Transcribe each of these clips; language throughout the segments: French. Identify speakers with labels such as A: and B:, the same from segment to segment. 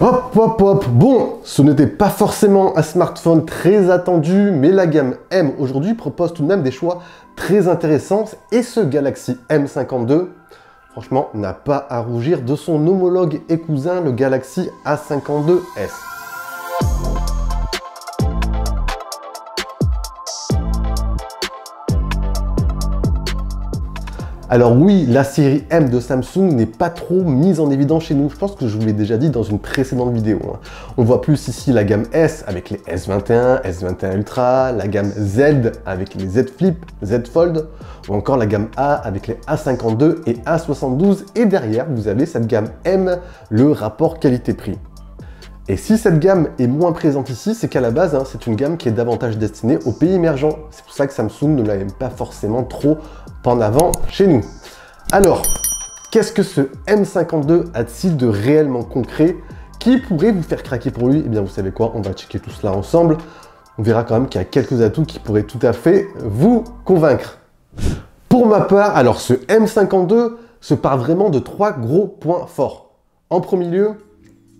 A: Hop, hop, hop. Bon, ce n'était pas forcément un smartphone très attendu, mais la gamme M aujourd'hui propose tout de même des choix très intéressants. Et ce Galaxy M52, franchement, n'a pas à rougir de son homologue et cousin, le Galaxy A52s. Alors oui, la série M de Samsung n'est pas trop mise en évidence chez nous. Je pense que je vous l'ai déjà dit dans une précédente vidéo. On voit plus ici la gamme S avec les S21, S21 Ultra, la gamme Z avec les Z Flip, Z Fold, ou encore la gamme A avec les A52 et A72. Et derrière, vous avez cette gamme M, le rapport qualité-prix. Et si cette gamme est moins présente ici, c'est qu'à la base, c'est une gamme qui est davantage destinée aux pays émergents. C'est pour ça que Samsung ne l'a même pas forcément trop en avant chez nous. Alors, qu'est-ce que ce M52 a-t-il de réellement concret qui pourrait vous faire craquer pour lui? Eh bien, vous savez quoi, on va checker tout cela ensemble. On verra quand même qu'il y a quelques atouts qui pourraient tout à fait vous convaincre. Pour ma part, alors ce M52 se part vraiment de 3 gros points forts. En premier lieu,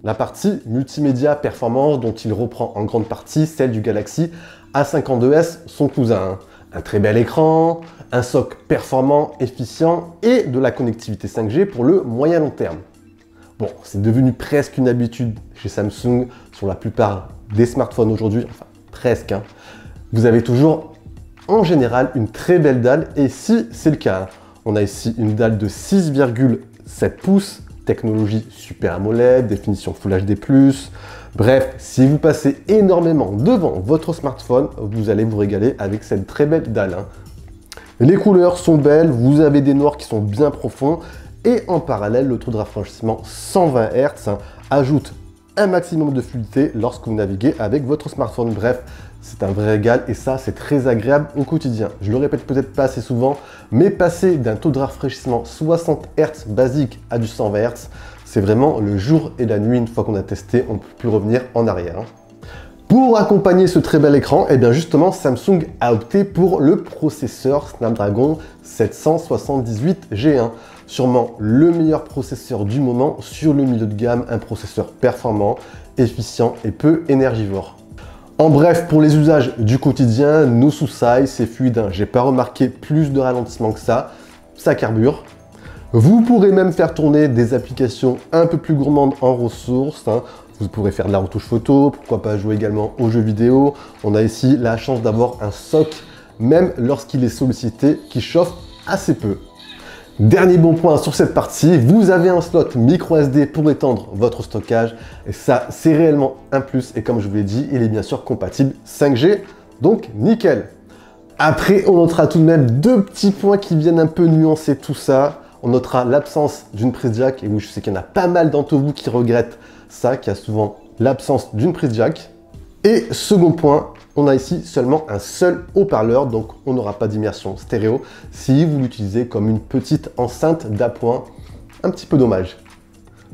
A: la partie multimédia performance dont il reprend en grande partie celle du Galaxy A52s, son cousin. Un très bel écran, un SoC performant, efficient et de la connectivité 5G pour le moyen long terme. Bon, c'est devenu presque une habitude chez Samsung sur la plupart des smartphones aujourd'hui, enfin presque. Vous avez toujours en général une très belle dalle et si c'est le cas, on a ici une dalle de 6,7 pouces, technologie Super AMOLED, définition Full HD+. Bref, si vous passez énormément devant votre smartphone, vous allez vous régaler avec cette très belle dalle. Les couleurs sont belles, vous avez des noirs qui sont bien profonds et en parallèle, le taux de rafraîchissement 120 Hz ajoute un maximum de fluidité lorsque vous naviguez avec votre smartphone. Bref, c'est un vrai régal et ça, c'est très agréable au quotidien. Je le répète peut-être pas assez souvent, mais passer d'un taux de rafraîchissement 60 Hz basique à du 120 Hz, c'est vraiment le jour et la nuit. Une fois qu'on a testé, on ne peut plus revenir en arrière. Pour accompagner ce très bel écran, et bien justement, Samsung a opté pour le processeur Snapdragon 778G1. Sûrement le meilleur processeur du moment sur le milieu de gamme, un processeur performant, efficient et peu énergivore. En bref, pour les usages du quotidien, no soucis, c'est fluide. J'ai pas remarqué plus de ralentissement que ça carbure. Vous pourrez même faire tourner des applications un peu plus gourmandes en ressources. Vous pourrez faire de la retouche photo, pourquoi pas jouer également aux jeux vidéo. On a ici la chance d'avoir un SoC, même lorsqu'il est sollicité, qui chauffe assez peu. Dernier bon point sur cette partie, vous avez un slot micro SD pour étendre votre stockage. Et ça, c'est réellement un plus. Et comme je vous l'ai dit, il est bien sûr compatible 5G, donc nickel. Après, on notera tout de même deux petits points qui viennent un peu nuancer tout ça. On notera l'absence d'une prise jack. Et oui, je sais qu'il y en a pas mal d'entre vous qui regrettent ça, qu'il y a souvent l'absence d'une prise jack. Et second point, on a ici seulement un seul haut-parleur, donc on n'aura pas d'immersion stéréo si vous l'utilisez comme une petite enceinte d'appoint. Un petit peu dommage.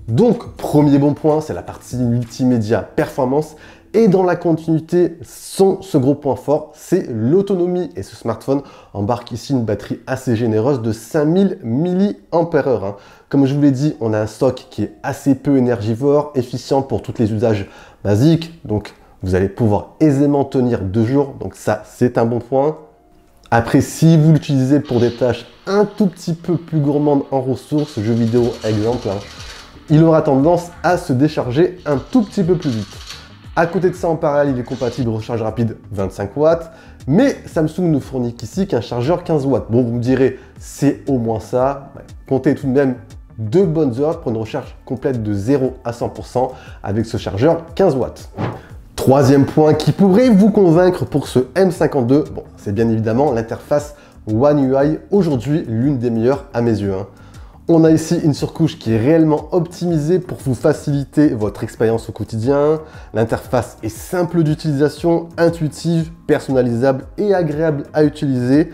A: Donc, premier bon point, c'est la partie multimédia performance. Et dans la continuité, ce gros point fort, c'est l'autonomie. Et ce smartphone embarque ici une batterie assez généreuse de 5000 mAh. Comme je vous l'ai dit, on a un SoC qui est assez peu énergivore, efficient pour tous les usages basiques. Donc, vous allez pouvoir aisément tenir 2 jours. Donc ça, c'est un bon point. Après, si vous l'utilisez pour des tâches un tout petit peu plus gourmandes en ressources, jeux vidéo exemple, il aura tendance à se décharger un tout petit peu plus vite. À côté de ça, en parallèle, il est compatible recharge rapide 25 watts, mais Samsung ne fournit qu'ici qu'un chargeur 15 watts. Bon, vous me direz, c'est au moins ça. Comptez tout de même 2 bonnes heures pour une recharge complète de 0 à 100% avec ce chargeur 15 watts. Troisième point qui pourrait vous convaincre pour ce M52, bon, c'est bien évidemment l'interface One UI, aujourd'hui l'une des meilleures à mes yeux. On a ici une surcouche qui est réellement optimisée pour vous faciliter votre expérience au quotidien. L'interface est simple d'utilisation, intuitive, personnalisable et agréable à utiliser.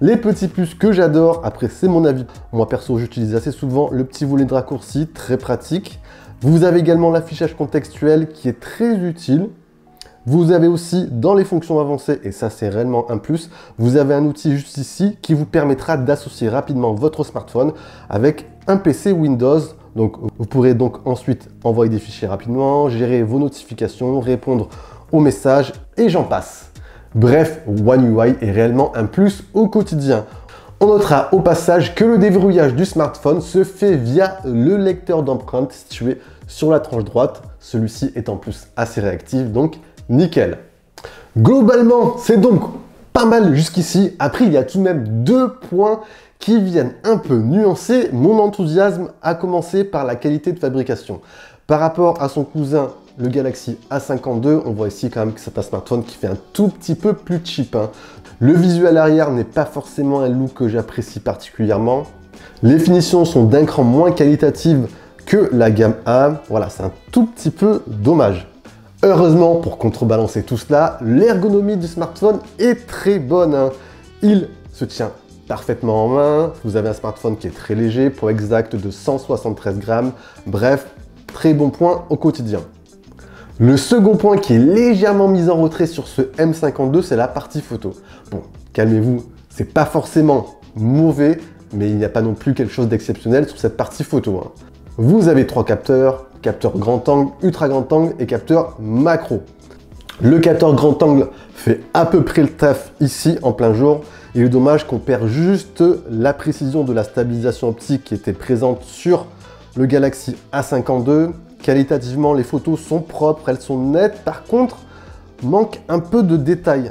A: Les petits plus que j'adore, après c'est mon avis, moi perso j'utilise assez souvent le petit volet de raccourci, très pratique. Vous avez également l'affichage contextuel qui est très utile. Vous avez aussi dans les fonctions avancées, et ça c'est réellement un plus, vous avez un outil juste ici qui vous permettra d'associer rapidement votre smartphone avec un PC Windows Donc vous pourrez donc ensuite envoyer des fichiers rapidement, gérer vos notifications, répondre aux messages et j'en passe. Bref, One UI est réellement un plus au quotidien. On notera au passage que le déverrouillage du smartphone se fait via le lecteur d'empreintes situé sur la tranche droite. Celui-ci est en plus assez réactif, donc nickel. Globalement, c'est donc pas mal jusqu'ici. Après, il y a tout de même 2 points qui viennent un peu nuancer mon enthousiasme, à commencer par la qualité de fabrication. Par rapport à son cousin, le Galaxy A52, on voit ici quand même que c'est un smartphone qui fait un tout petit peu plus cheap. Le visuel arrière n'est pas forcément un look que j'apprécie particulièrement. Les finitions sont d'un cran moins qualitatives que la gamme A. Voilà, c'est un tout petit peu dommage. Heureusement, pour contrebalancer tout cela, l'ergonomie du smartphone est très bonne. Il se tient parfaitement en main. Vous avez un smartphone qui est très léger, poids exact de 173 grammes. Bref, très bon point au quotidien. Le second point qui est légèrement mis en retrait sur ce M52, c'est la partie photo. Bon, calmez-vous, c'est pas forcément mauvais, mais il n'y a pas non plus quelque chose d'exceptionnel sur cette partie photo. Vous avez 3 capteurs, capteur grand angle, ultra grand angle et capteur macro. Le capteur grand angle fait à peu près le taf ici en plein jour. Il est dommage qu'on perd juste la précision de la stabilisation optique qui était présente sur le Galaxy A52. Qualitativement, les photos sont propres, elles sont nettes. Par contre, manque un peu de détails.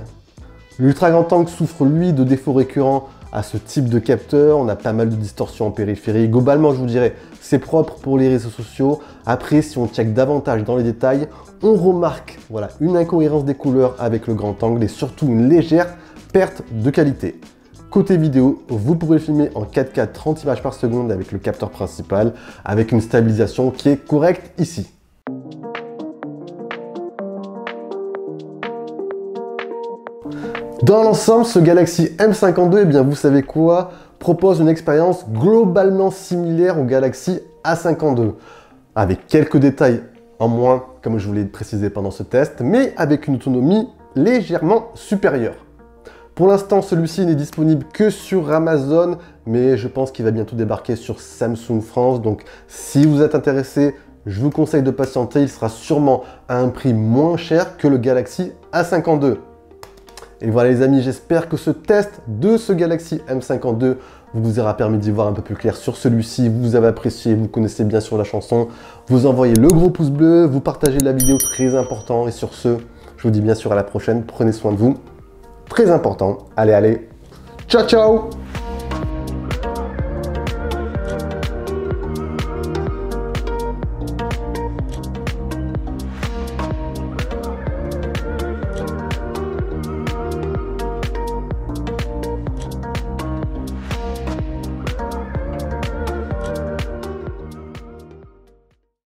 A: L'ultra grand angle souffre, lui, de défauts récurrents à ce type de capteur. On a pas mal de distorsions en périphérie. Globalement, je vous dirais, c'est propre pour les réseaux sociaux. Après, si on check davantage dans les détails, on remarque voilà, une incohérence des couleurs avec le grand angle et surtout une légère perte de qualité. Côté vidéo, vous pourrez filmer en 4K 30 images par seconde avec le capteur principal, avec une stabilisation qui est correcte ici. Dans l'ensemble, ce Galaxy M52, eh bien, vous savez quoi, propose une expérience globalement similaire au Galaxy A52, avec quelques détails en moins, comme je vous l'ai précisé pendant ce test, mais avec une autonomie légèrement supérieure. Pour l'instant, celui-ci n'est disponible que sur Amazon, mais je pense qu'il va bientôt débarquer sur Samsung France. Donc, si vous êtes intéressé, je vous conseille de patienter. Il sera sûrement à un prix moins cher que le Galaxy A52. Et voilà les amis, j'espère que ce test de ce Galaxy M52 vous aura permis d'y voir un peu plus clair sur celui-ci. Vous avez apprécié, vous connaissez bien sûr la chanson. Vous envoyez le gros pouce bleu, vous partagez la vidéo, très important. Et sur ce, je vous dis bien sûr à la prochaine. Prenez soin de vous. Très important. Allez, allez. Ciao, ciao!